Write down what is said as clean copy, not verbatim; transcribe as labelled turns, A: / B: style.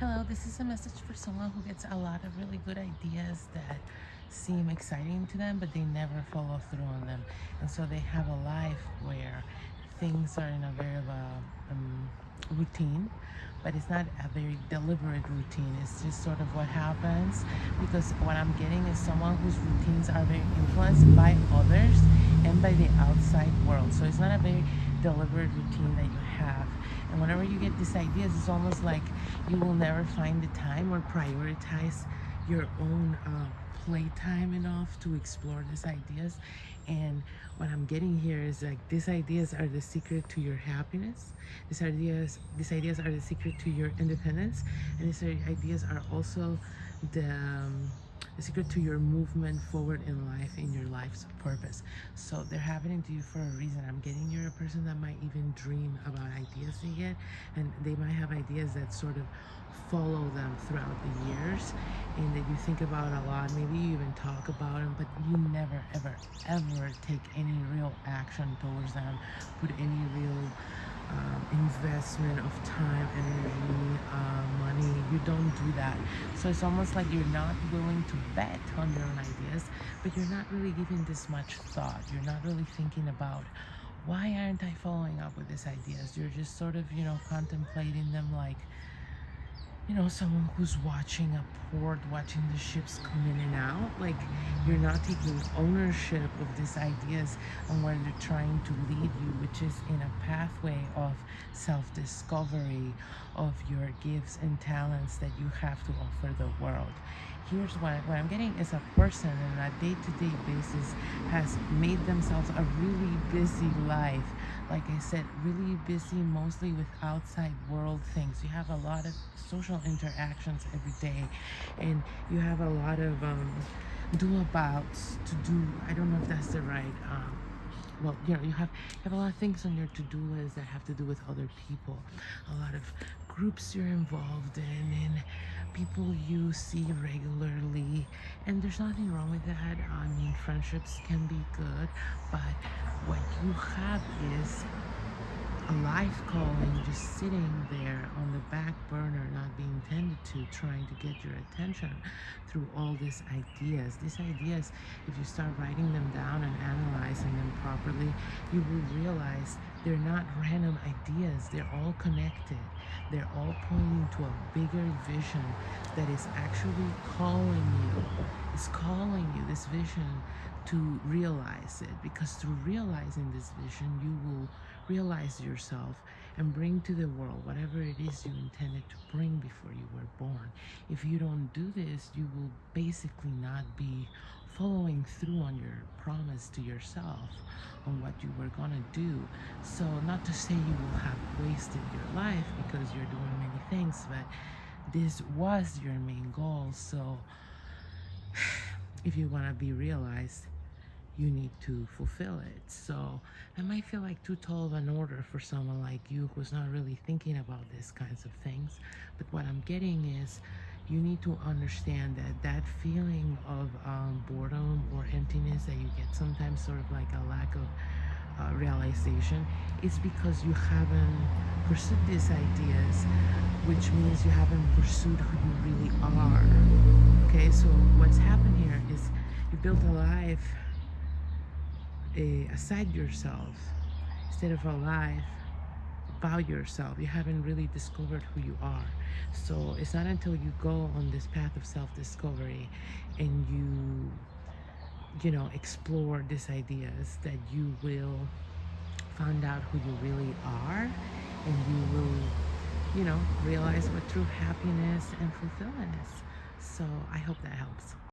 A: Hello, this is a message for someone who gets a lot of really good ideas that seem exciting to them, but they never follow through on them. And so they have a life where things are in a very routine, but it's not a very deliberate routine. It's just sort of what happens because what I'm getting is someone whose routines are very influenced by others and by the outside world. So it's not a very deliberate routine that you have. And whenever you get these ideas, it's almost like you will never find the time or prioritize your own playtime enough to explore these ideas. And what I'm getting here is like these ideas are the secret to your happiness. These ideas are the secret to your independence, and ideas are also the secret to your movement forward in life, in your life's purpose. So they're happening to you for a reason. I'm getting you're a person that might even dream about ideas they get, and they might have ideas that sort of follow them throughout the years and that you think about a lot. Maybe you even talk about them, but you never, ever, ever take any real action towards them, put any real investment of time, energy, money. You don't do that. So it's almost like you're not willing to bet on your own ideas, but you're not really giving this much thought. You're not really thinking about why aren't I following up with these ideas. You're just sort of, contemplating them like, someone who's watching a port, watching the ships come in and out. Like, you're not taking ownership of these ideas and where they're trying to lead you, which is in a pathway of self-discovery of your gifts and talents that you have to offer the world. Here's what I'm getting is a person on a day-to-day basis has made themselves a really busy life. Like I said, really busy mostly with outside world things. You have a lot of social interactions every day, and you have a lot of do-abouts to do. I don't know if that's the right you have a lot of things on your to-do list that have to do with other people, a lot of groups you're involved in, and people you see regularly, and there's nothing wrong with that. I mean, friendships can be good, but what you have is a life calling just sitting there on the back burner, not being tended to, trying to get your attention through all these ideas. These ideas, if you start writing them down and analyzing them properly, you will realize they're not random ideas. They're all connected. They're all pointing to a bigger vision that is actually calling you. It's calling you, this vision, to realize it, because through realizing this vision you will realize yourself and bring to the world whatever it is you intended to bring before you were born. If you don't do this, you will basically not be following through on your promise to yourself on what you were gonna do. So not to say you will have wasted your life because you're doing many things, but this was your main goal. So if you want to be realized, you need to fulfill it. So that might feel like too tall of an order for someone like you who's not really thinking about these kinds of things. But what I'm getting is you need to understand that that feeling of boredom or emptiness that you get sometimes, sort of like a lack of realization, is because you haven't pursued these ideas, which means you haven't pursued who you really are. Okay, so what's happened here is you built a life aside yourself instead of a life about yourself. You haven't really discovered who you are. So it's not until you go on this path of self-discovery and explore these ideas that you will find out who you really are, and you will realize what true happiness and fulfillment is. So I hope that helps.